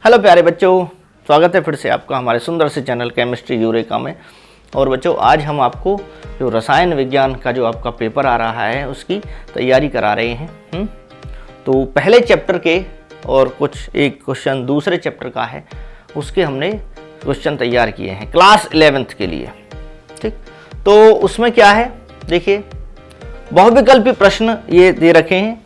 Hello प्यारे बच्चों, स्वागत है फिर से आपका हमारे सुंदर से चैनल केमिस्ट्री यूरेका में। और बच्चों, आज हम आपको जो रसायन विज्ञान का जो आपका पेपर आ रहा है उसकी तैयारी करा रहे हैं। तो पहले चैप्टर के और कुछ एक क्वेश्चन दूसरे चैप्टर का है, उसके हमने क्वेश्चन तैयार किए हैं क्लास 11th के लिए। ठीक, तो उसमें क्या है देखिए, बहुविकल्पी प्रश्न ये दे रखे हैं।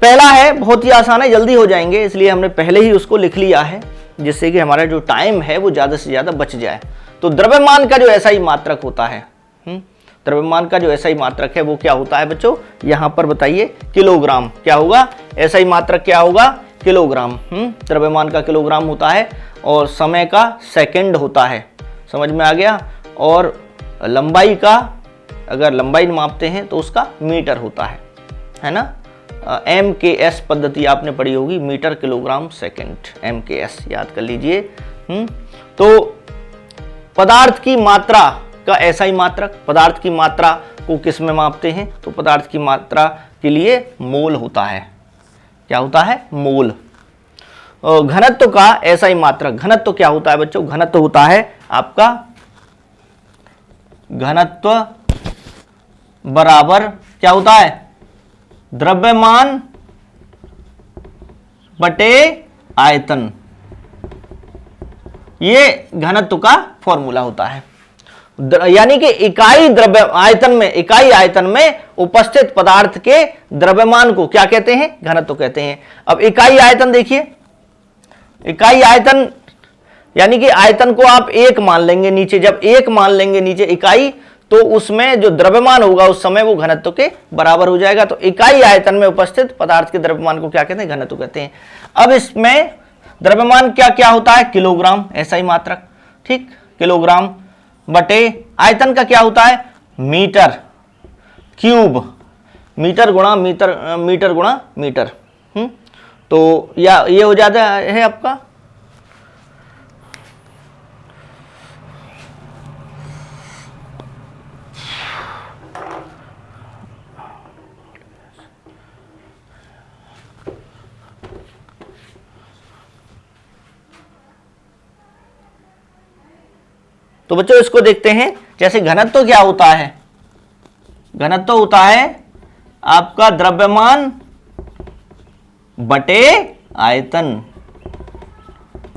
पहला है बहुत ही आसान है, जल्दी हो जाएंगे, इसलिए हमने पहले ही उसको लिख लिया है जिससे कि हमारा जो टाइम है वो ज़्यादा से ज़्यादा बच जाए। तो द्रव्यमान का जो एसआई मात्रक होता है, द्रव्यमान का जो एसआई मात्रक है वो क्या होता है बच्चों, यहाँ पर बताइए किलोग्राम। क्या होगा एसआई मात्रक, क्या होगा किलोग्राम। द्रव्यमान का किलोग्राम होता है और समय का सेकंड होता है, समझ में आ गया। और लंबाई का, अगर लंबाई मापते हैं तो उसका मीटर होता है ना। MKS पद्धति आपने पढ़ी होगी, मीटर किलोग्राम सेकंड, MKS याद कर लीजिए। तो पदार्थ की मात्रा का एसआई मात्रक, पदार्थ की मात्रा को किस में मापते हैं, तो पदार्थ की मात्रा के लिए मोल होता है। क्या होता है, मोल। घनत्व का एसआई मात्रक, घनत्व क्या होता है बच्चों, घनत्व होता है आपका, घनत्व बराबर क्या होता है, द्रव्यमान बटे आयतन। ये घनत्व का फॉर्मूला होता है। यानी कि इकाई द्रव्य आयतन में, इकाई आयतन में उपस्थित पदार्थ के द्रव्यमान को क्या कहते हैं, घनत्व कहते हैं। अब इकाई आयतन देखिए, इकाई आयतन यानी कि आयतन को आप एक मान लेंगे नीचे, जब एक मान लेंगे नीचे इकाई, तो उसमें जो द्रव्यमान होगा उस समय वो घनत्व के बराबर हो जाएगा। तो इकाई आयतन में उपस्थित पदार्थ के द्रव्यमान को क्या कहते हैं, घनत्व कहते हैं। अब इसमें द्रव्यमान क्या क्या होता है, किलोग्राम एसआई मात्रक। ठीक, किलोग्राम बटे आयतन का क्या होता है, मीटर क्यूब, मीटर गुणा मीटर, मीटर गुणा मीटर। तो या ये हो जाता है आपका तो बच्चों इसको देखते हैं। जैसे घनत्व क्या होता है, घनत्व होता है आपका द्रव्यमान बटे आयतन।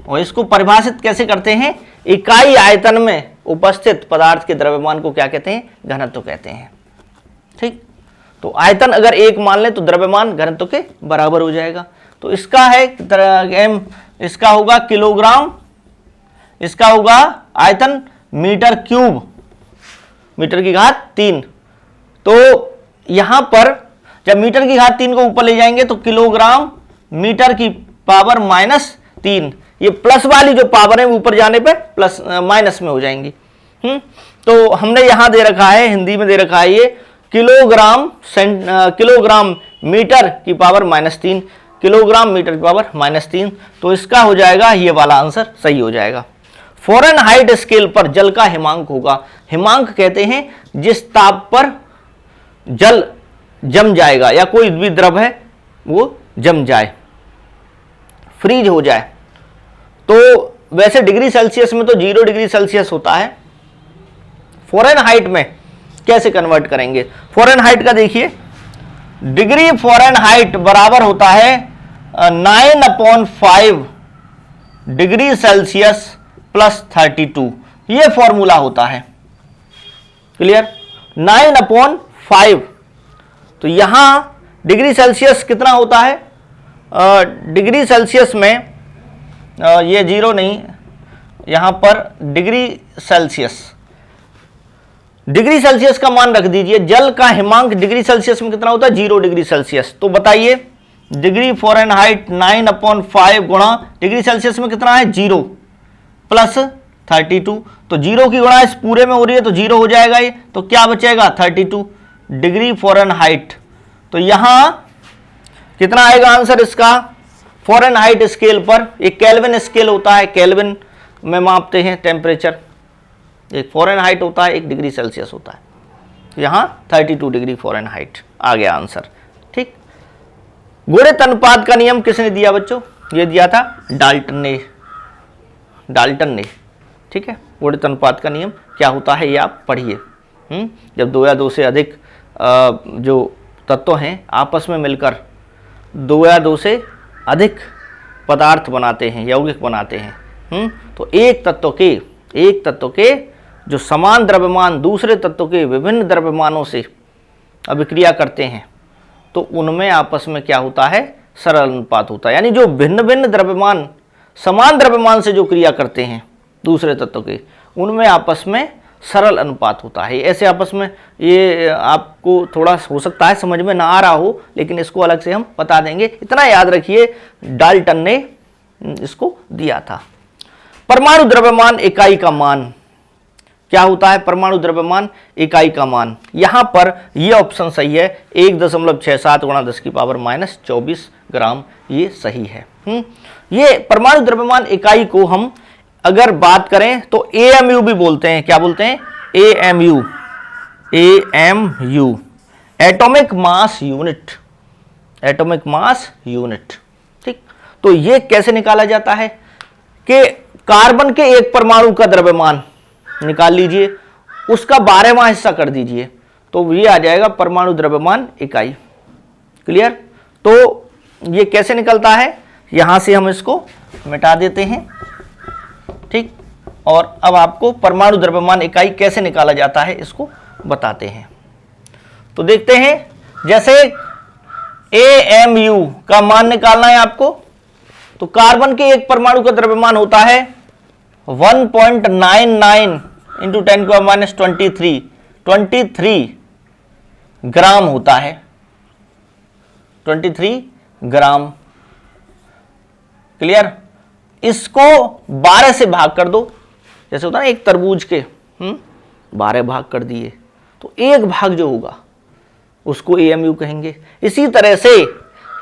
और इसको परिभाषित कैसे करते हैं, इकाई आयतन में उपस्थित पदार्थ के द्रव्यमान को क्या कहते हैं, घनत्व कहते हैं। ठीक, तो आयतन अगर एक मान ले तो द्रव्यमान घनत्व के बराबर हो जाएगा। तो इसका है इसका होगा किलोग्राम, इसका होगा आयतन मीटर क्यूब, मीटर की घात 3। तो यहां पर जब मीटर की घात 3 को ऊपर ले जाएंगे तो किलोग्राम मीटर की पावर -3, ये प्लस वाली जो पावर है ऊपर जाने पे प्लस माइनस में हो जाएंगी। तो हमने यहां दे रखा है, हिंदी में दे रखा है ये किलोग्राम किलोग्राम मीटर की पावर -3, किलोग्राम मीटर की पावर -3। तो इसका हो जाएगा, ये वाला आंसर सही हो जाएगा। फ़ारेनहाइट स्केल पर जल का हिमांक होगा। हिमांक कहते हैं जिस ताप पर जल जम जाएगा या कोई भी द्रव है वो जम जाए, फ्रीज हो जाए। तो वैसे डिग्री सेल्सियस में तो 0 डिग्री सेल्सियस होता है, फ़ारेनहाइट में कैसे कन्वर्ट करेंगे। फ़ारेनहाइट का देखिए, डिग्री फ़ारेनहाइट बराबर होता है 9/5 डिग्री सेल्सियस प्लस 32, ये फॉर्मूला होता है। क्लियर, 9/5। तो यहां डिग्री सेल्सियस कितना होता है, डिग्री सेल्सियस में ये 0 नहीं, यहां पर डिग्री सेल्सियस, डिग्री सेल्सियस का मान रख दीजिए। जल का हिमांक डिग्री सेल्सियस में कितना होता है, 0 डिग्री सेल्सियस। तो बताइए डिग्री फ़ारेनहाइट 9/5 गुणा डिग्री सेल्सियस में कितना है, 0 प्लस 32। तो 0 की गुणा इस पूरे में हो रही है तो 0 हो जाएगा ये, तो क्या बचेगा 32 डिग्री फ़ारेनहाइट। तो यहां कितना आएगा आंसर इसका, फ़ारेनहाइट स्केल पर, एक केल्विन स्केल होता है, केल्विन में मापते हैं टेम्परेचर, एक फ़ारेनहाइट होता है, एक डिग्री सेल्सियस होता है। यहां 32 डिग्री फ़ारेनहाइट आ गया आंसर। ठीक, गुणित अनुपात का नियम किसने दिया बच्चों, ये दिया था डाल्टन ने, ठीक है। गुणित अनुपात का नियम क्या होता है ये आप पढ़िए। जब दो या दो से अधिक जो तत्व हैं आपस में मिलकर दो या दो से अधिक पदार्थ बनाते हैं, यौगिक बनाते हैं, तो एक तत्व के जो समान द्रव्यमान दूसरे तत्व के विभिन्न द्रव्यमानों से अभिक्रिया करते हैं तो उनमें आपस में क्या होता है, सरल अनुपात होता है। यानी जो भिन्न भिन्न द्रव्यमान समान द्रव्यमान से जो क्रिया करते हैं दूसरे तत्व के, उनमें आपस में सरल अनुपात होता है। ऐसे आपस में ये आपको थोड़ा हो सकता है समझ में ना आ रहा हो, लेकिन इसको अलग से हम बता देंगे। इतना याद रखिए, डाल्टन ने इसको दिया था। परमाणु द्रव्यमान इकाई का मान क्या होता है? परमाणु द्रव्यमान इकाई का मान, यहां पर यह ऑप्शन सही है, 1.67 × 10⁻⁻24 ग्राम, ये सही है। ये परमाणु द्रव्यमान इकाई को हम अगर बात करें तो AMU भी बोलते हैं। क्या बोलते हैं? AMU, एटॉमिक मास यूनिट, ठीक। तो ये कैसे निकाला जाता है कि कार्बन के एक परमाणु का द्रव्यमान निकाल लीजिए, उसका 12वां हिस्सा कर दीजिए, तो ये आ जाएगा परमाणु द्रव्यमान इकाई। क्लियर? तो ये कैसे निकलता है, यहां से हम इसको मिटा देते हैं, ठीक। और अब आपको परमाणु द्रव्यमान इकाई कैसे निकाला जाता है इसको बताते हैं। तो देखते हैं, जैसे AMU का मान निकालना है आपको, तो कार्बन के एक परमाणु का द्रव्यमान होता है 1.99 × 10⁻23 ग्राम होता है, 23 ग्राम। क्लियर? इसको 12 से भाग कर दो, जैसे होता है ना एक तरबूज के 12 भाग कर दिए, तो एक भाग जो होगा उसको AMU कहेंगे। इसी तरह से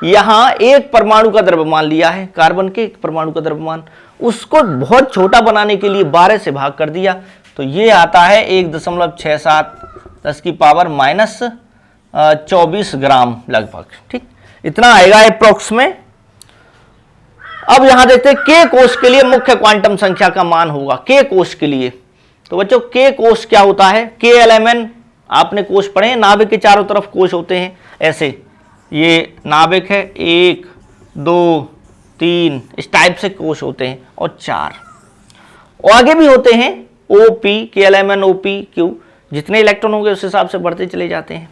यहां एक परमाणु का द्रव्यमान लिया है, कार्बन के एक परमाणु का द्रव्यमान, उसको बहुत छोटा बनाने के लिए 12 से भाग कर दिया, तो ये आता है 1.67 10⁻⁻24 ग्राम लगभग, ठीक। इतना आएगा एप्रोक्स में। अब यहां देखते हैं K कोश के लिए मुख्य क्वांटम संख्या का मान होगा। K कोश के लिए, तो बच्चों K कोश क्या होता है? KLMN आपने कोश पढ़े हैं, नाभिक के चारों तरफ कोश होते हैं ऐसे, ये नाभिक है 1 2 3, इस टाइप से कोश होते हैं, और 4 और आगे भी होते हैं OP, KLMN, OP, Q, जितने इलेक्ट्रॉन होंगे उस हिसाब से बढ़ते चले जाते हैं।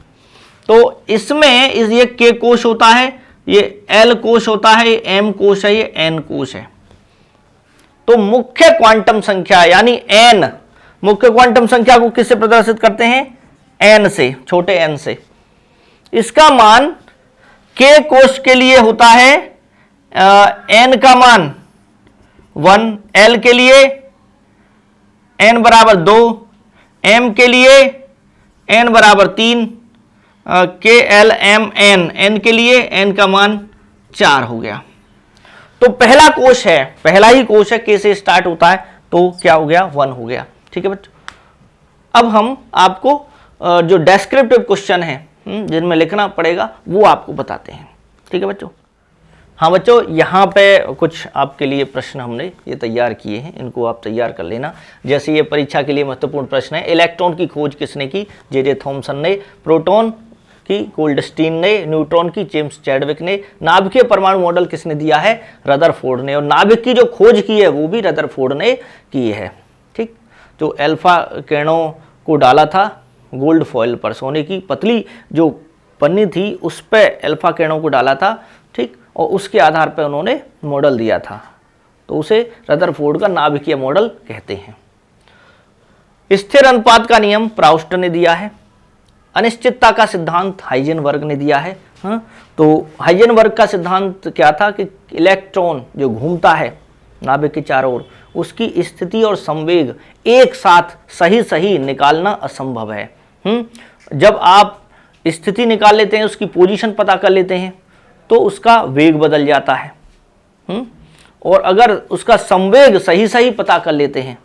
तो इसमें ये K कोश होता है, ये L कोश होता है, ये M कोश है, ये N कोश है। तो मुख्य क्वांटम संख्या यानी N, मुख्य क्वांटम संख्या को किससे प्रदर्शित करते हैं? N से, छोटे n से। इसका मान K कोश के लिए होता है N का मान 1, L के लिए N बराबर 2, M के लिए N बराबर 3, KLMN, N के लिए N का मान 4 हो गया। तो पहला कोश है, पहला ही कोश है, K से स्टार्ट होता है, तो क्या हो गया? 1 हो गया, ठीक है बच्चों। अब हम आपको जो डेस्क्रिप्टिव क्वेश्चन है जिनमें लिखना पड़ेगा वो आपको बताते हैं, ठीक है बच्चों। हाँ बच्चों, यहाँ पे कुछ आपके लिए प्रश्न हमने ये तैयार किए हैं, इनको आप तैयार कर लेना। जैसे ये परीक्षा के लिए महत्वपूर्ण प्रश्न है, इलेक्ट्रॉन की खोज किसने की? J.J. थॉमसन ने। प्रोटॉन की गोल्डस्टीन ने। न्यूट्रॉन की जेम्स चैडविक ने। नाभिकीय परमाणु मॉडल किसने दिया है? रदरफोर्ड ने। और नाभिक की जो खोज की है वो भी रदरफोर्ड ने की है, ठीक। जो अल्फा किरणों को डाला था गोल्ड फॉइल पर, सोने की पतली जो पन्नी थी उस पर अल्फा किरणों को डाला था, ठीक, और उसके आधार पर उन्होंने मॉडल दिया था, तो उसे रदरफोर्ड का नाभिकीय मॉडल कहते हैं। स्थिर अनुपात का नियम प्राउस्ट ने दिया है। अनिश्चितता का सिद्धांत हाइजेनबर्ग ने दिया है। तो हाइजेनबर्ग का सिद्धांत क्या था कि इलेक्ट्रॉन जो घूमता है नाभिक के चारों ओर, उसकी स्थिति और संवेग एक साथ सही निकालना असंभव है। जब आप स्थिति निकाल लेते हैं, उसकी पोजीशन पता कर लेते हैं, तो उसका वेग बदल जाता है। और अगर उसका संवेग सही पता कर लेते हैं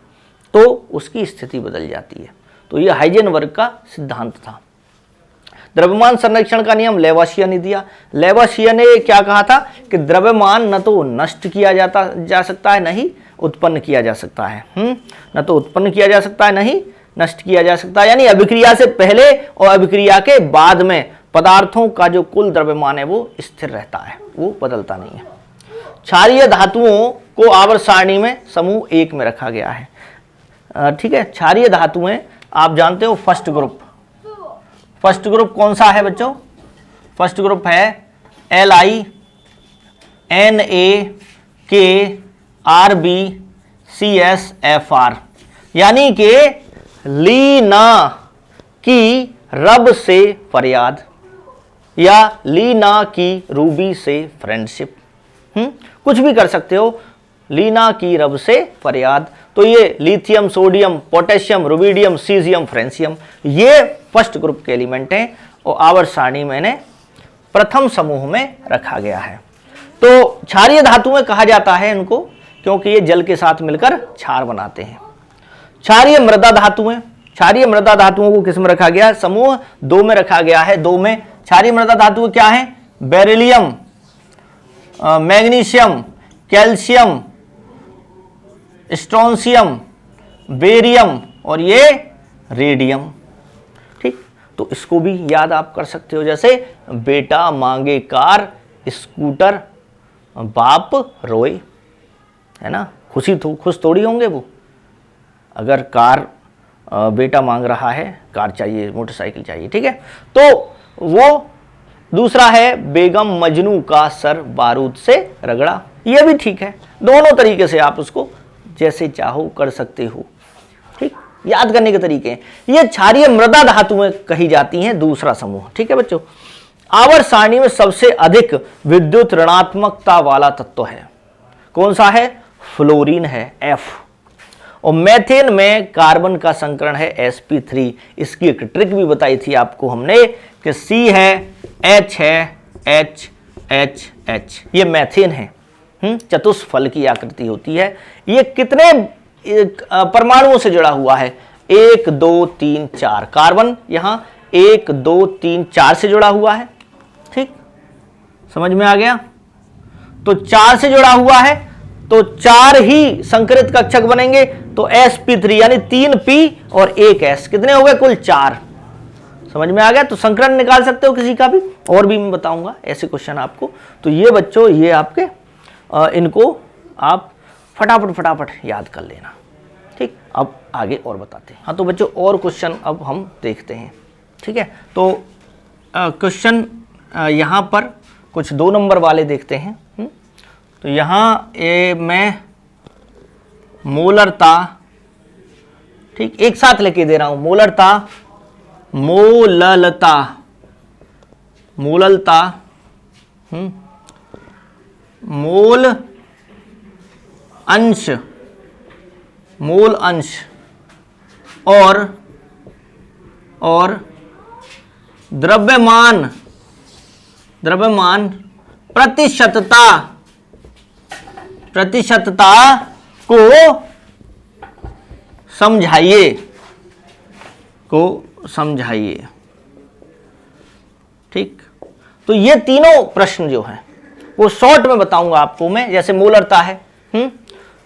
तो उसकी स्थिति बदल जाती है। तो यह हाइजेनबर्ग का सिद्धांत था। द्रव्यमान संरक्षण का नियम लेवाशिया ने दिया। लेवाशिया ने क्या कहा था कि द्रव्यमान न तो नष्ट किया जा सकता है, नहीं उत्पन्न किया जा सकता है। न तो उत्पन्न किया जा सकता है, नहीं नष्ट किया जा सकता है। यानी अभिक्रिया से पहले और अभिक्रिया के बाद में पदार्थों का जो कुल द्रव्यमान है वो स्थिर रहता है, वो बदलता नहीं है। क्षारीय धातुओं को आवर्त सारणी में समूह 1 में रखा गया है। ठीक है, क्षारीय धातुएं आप जानते हो फर्स्ट ग्रुप कौन सा है बच्चों? फर्स्ट ग्रुप है Li NaKRbCsFr, यानी कि ली ना की रब से फरियाद या ली ना की रूबी से फ्रेंडशिप, कुछ भी कर सकते हो। लीना की रब से फरियाद, तो ये lithium, sodium, potassium, rubidium, caesium, francium, ये फर्स्ट ग्रुप के एलिमेंट हैं और आवर्त सारणी में प्रथम समूह में रखा गया है। तो क्षारीय धातुएं कहा जाता है इनको क्योंकि ये जल के साथ मिलकर क्षार बनाते हैं। क्षारीय मृदा धातुओं को किस में रखा गया? समूह 2 में रखा गया है। 2 में क्षारीय मृदा धातु क्या है? Beryllium, magnesium, calcium, strontium, barium और ये रेडियम। ठीक, तो इसको भी याद आप कर सकते हो, जैसे बेटा मांगे कार, स्कूटर, बाप रोए, है ना। खुश थोड़ी होंगे वो, अगर कार बेटा मांग रहा है, कार चाहिए, मोटरसाइकिल चाहिए। ठीक है, तो वो दूसरा है बेगम मजनू का सर बारूद से रगड़ा, ये भी ठीक है। दोनों तरीके से आप उसको जैसे चाहो कर सकते हो। ठीक, याद करने के तरीके हैं। ये क्षारीय मृदा धातुएं कही जाती हैं, दूसरा समूह। ठीक है बच्चों, आवर्त सारणी में सबसे अधिक विद्युत ऋणात्मकता वाला तत्व है, कौन सा है? फ्लोरीन है, F। और मेथेन में कार्बन का संकरण है sp3। इसकी एक ट्रिक भी बताई थी आपको हमने कि C है, H है, H H H, ये मेथेन है। चतुष्फल की आकृति होती है। ये कितने परमाणुओं से जुड़ा हुआ है? 1 2 3 4। कार्बन यहाँ 1 2 3 4 से जुड़ा हुआ है। ठीक, समझ में आ गया? तो 4 से जुड़ा हुआ है, तो 4 ही संकरित कक्षक बनेंगे, तो sp3 यानी 3 p और 1 s, कितने हो गए? कुल 4। समझ में आ गया? तो संकरण निकाल सकते हो किसी का भी, और भी मैं बताऊंगा ऐसे क्वेश्चन आपको। तो ये बच्चों, ये आपके इनको आप फटाफट याद कर लेना। ठीक, अब आगे और बताते हैं। हाँ, तो बच्चों और क्वेश्चन अब हम देखते हैं। ठीक है, तो क्वेश्चन यहाँ पर कुछ 2 नंबर वाले देखते हैं। तो यहाँ मैं मोलरता, ठीक, एक साथ लेके दे रहा हूं। मोलरता, मोललता, मोललता, मोल अंश, मोल अंश और द्रव्यमान, प्रतिशतता को समझाइए। ठीक, तो ये तीनों प्रश्न जो हैं वो शॉर्ट में बताऊंगा आपको मैं। जैसे मोलरता है,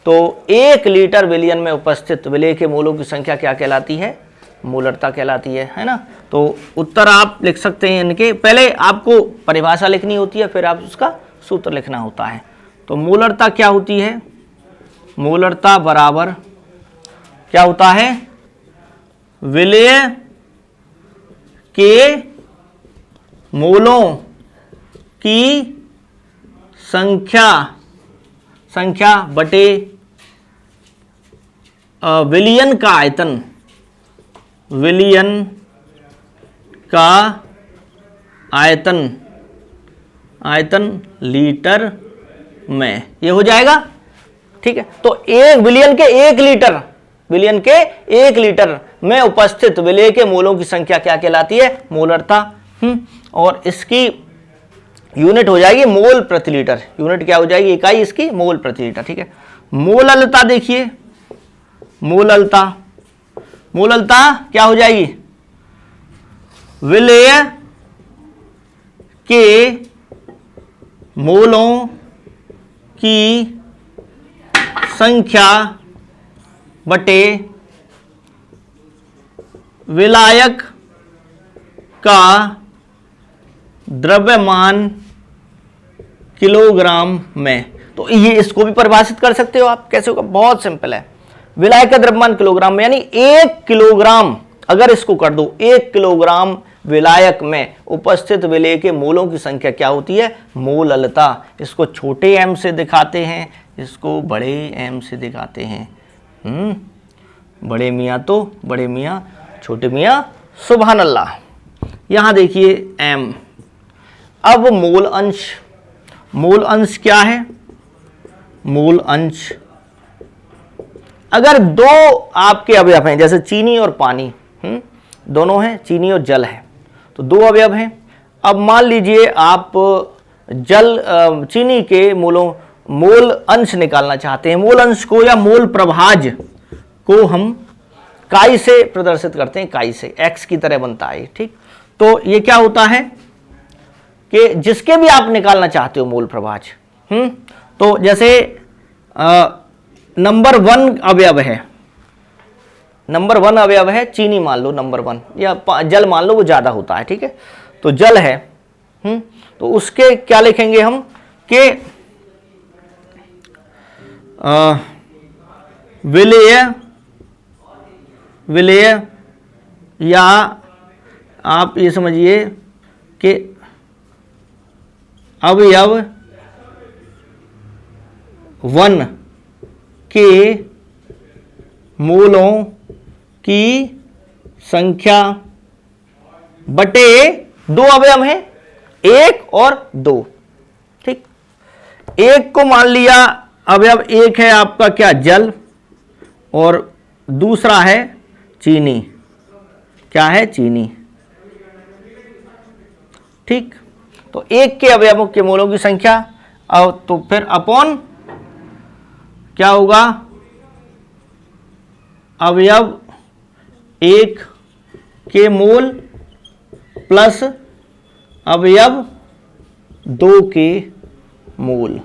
तो 1 लीटर विलयन में उपस्थित विलय के मोलों की संख्या क्या कहलाती है? मोलरता कहलाती है ना। तो उत्तर आप लिख सकते हैं इनके। पहले आपको परिभाषा लिखनी होती है, फिर आप उसका सूत्र लिखना होता है। तो मोलरता क्या होती है? मोलरता बराबर क्या होता है? विलय के मोलों की संख्या बटे विलयन का आयतन, विलयन का आयतन लीटर में, ये हो जाएगा। ठीक है, तो 1 विलयन के 1 लीटर, विलयन के 1 लीटर में उपस्थित विलय के मोलों की संख्या क्या कहलाती है? मोलरता। और इसकी यूनिट हो जाएगी मोल प्रति लीटर। यूनिट क्या हो जाएगी? इकाई इसकी मोल प्रति लीटर। ठीक है, मोललता देखिए, मोललता क्या हो जाएगी? विलय के मोलों की संख्या बटे विलायक का द्रव्यमान किलोग्राम में। तो ये इसको भी परिभाषित कर सकते हो आप, कैसे होगा, बहुत सिंपल है। विलायक का द्रव्यमान किलोग्राम में, यानी 1 किलोग्राम, अगर इसको कर दो 1 किलोग्राम विलायक में उपस्थित विलेय के मोलों की संख्या क्या होती है, मोललता। इसको छोटे m से दिखाते हैं, इसको बड़े m से दिखाते हैं। बड़े मियाँ तो बड़े मियाँ, छोटे मियाँ सुभान अल्लाह। यहां देखिए m। अब मोल अंश, मोल अंश क्या है, मोल अंश अगर दो आपके अवयव हैं, जैसे चीनी और पानी, दोनों हैं, चीनी और जल है, तो दो अवयव हैं। अब मान लीजिए आप चीनी के मोल अंश निकालना चाहते हैं। मोल अंश को या मोल प्रभाज को हम काई से प्रदर्शित करते हैं, काई से, x की तरह बनता है, ठीक। तो ये क्या होता है कि जिसके भी आप निकालना चाहते हो मोल प्रभाज, तो जैसे नंबर 1 अवयव है, नंबर 1 अवयव है चीनी मान लो, नंबर 1, या जल मान लो, वो ज्यादा होता है, ठीक है। तो जल है, तो उसके क्या लिखेंगे हम कि विलेय या आप ये समझिए कि अवयव 1 के मोलों की संख्या बटे 2 अवयव हैं, 1 और 2, ठीक। 1 को मान लिया अवयव 1 है आपका क्या, जल, और दूसरा है चीनी, क्या है, चीनी, ठीक। तो 1 के अवयवों के मोलों की संख्या, अब तो फिर अपॉन क्या होगा, अवयव 1 के मोल प्लस अवयव 2 के मोल,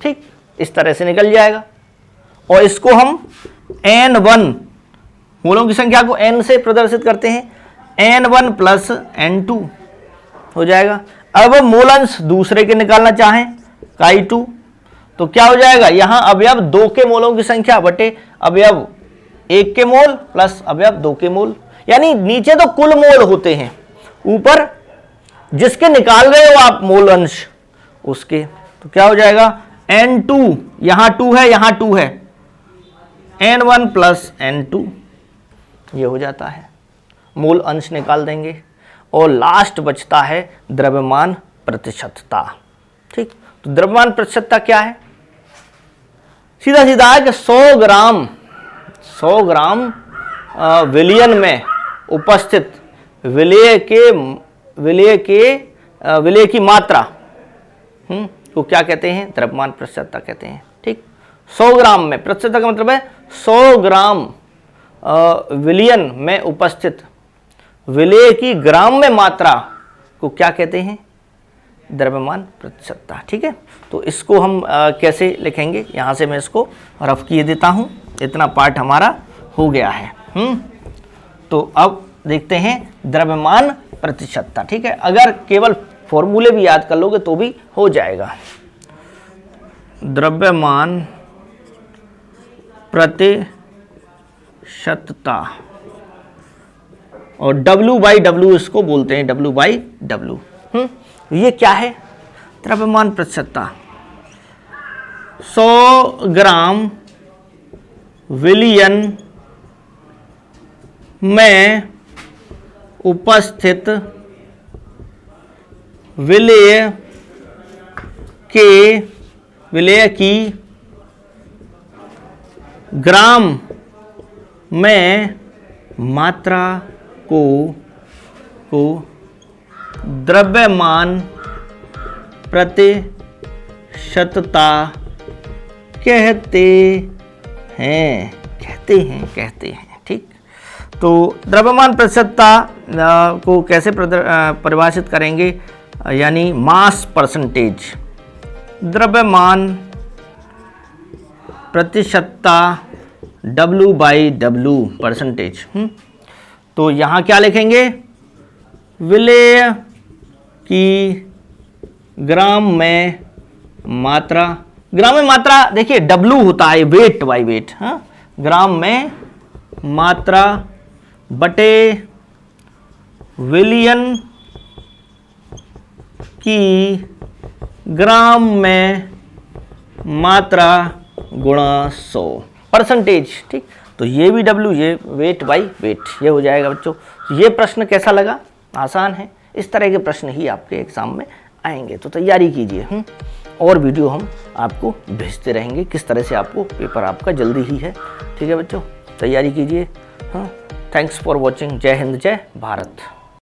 ठीक। इस तरह से निकल जाएगा। और इसको हम n1, मोलों की संख्या को n से प्रदर्शित करते हैं, n1 प्लस n2 हो जाएगा। अब मोल अंश दूसरे के निकालना चाहें, काई 2, तो क्या हो जाएगा, यहां अवयव 2 के मोलों की संख्या बटे अवयव 1 के मोल प्लस अवयव 2 के मोल, यानी नीचे तो कुल मोल होते हैं, ऊपर जिसके निकाल रहे हो आप मोल अंश उसके। तो क्या हो जाएगा, n2, यहां 2 है, यहां 2 है, n1 प्लस n2, ये हो जाता है। मोल अंश निकाल देंगे और लास्ट बचता है द्रव्यमान प्रतिशतता, ठीक। तो द्रव्यमान प्रतिशतता क्या है, सीधा सीधा है कि 100 ग्राम विलयन में उपस्थित विलेय की मात्रा को क्या कहते हैं, द्रव्यमान प्रतिशतता कहते हैं, ठीक। 100 ग्राम में, प्रतिशतता का मतलब है 100 ग्राम विलयन में उपस्थित विलेय की ग्राम में मात्रा को क्या कहते हैं, द्रव्यमान प्रतिशतता, ठीक है। तो इसको हम कैसे लिखेंगे, यहां से मैं इसको रफ किए देता हूं, इतना पार्ट हमारा हो गया है। तो अब देखते हैं द्रव्यमान प्रतिशतता, ठीक है। अगर केवल फॉर्मूले भी याद कर लोगे तो भी हो जाएगा। द्रव्यमान प्रतिशतता, और W/W इसको बोलते हैं, W/W। ये क्या है, द्रव्यमान प्रतिशतता, 100 ग्राम विलयन में उपस्थित विलेय की ग्राम में मात्रा को द्रव्यमान प्रतिशतता कहते हैं, ठीक। तो द्रव्यमान प्रतिशतता को कैसे परिभाषित करेंगे, यानी मास परसेंटेज, द्रव्यमान प्रतिशतता W/W परसेंटेज। तो यहाँ क्या लिखेंगे, विलेय की ग्राम में मात्रा, ग्राम में मात्रा देखिए W होता है वेट बाई वेट, हाँ, ग्राम में मात्रा बटे विलियन की ग्राम में मात्रा गुणा 100 परसेंटेज। ठीक, तो ये भी W, ये वेट बाई वेट, ये हो जाएगा बच्चों। ये प्रश्न कैसा लगा, आसान है, इस तरह के प्रश्न ही आपके एग्जाम में आएंगे, तो तैयारी कीजिए। और वीडियो हम आपको भेजते रहेंगे किस तरह से आपको पेपर आपका जल्दी ही है। ठीक है बच्चों, तैयारी कीजिए। हाँ, थैंक्स फॉर वॉचिंग। जय हिंद, जय भारत।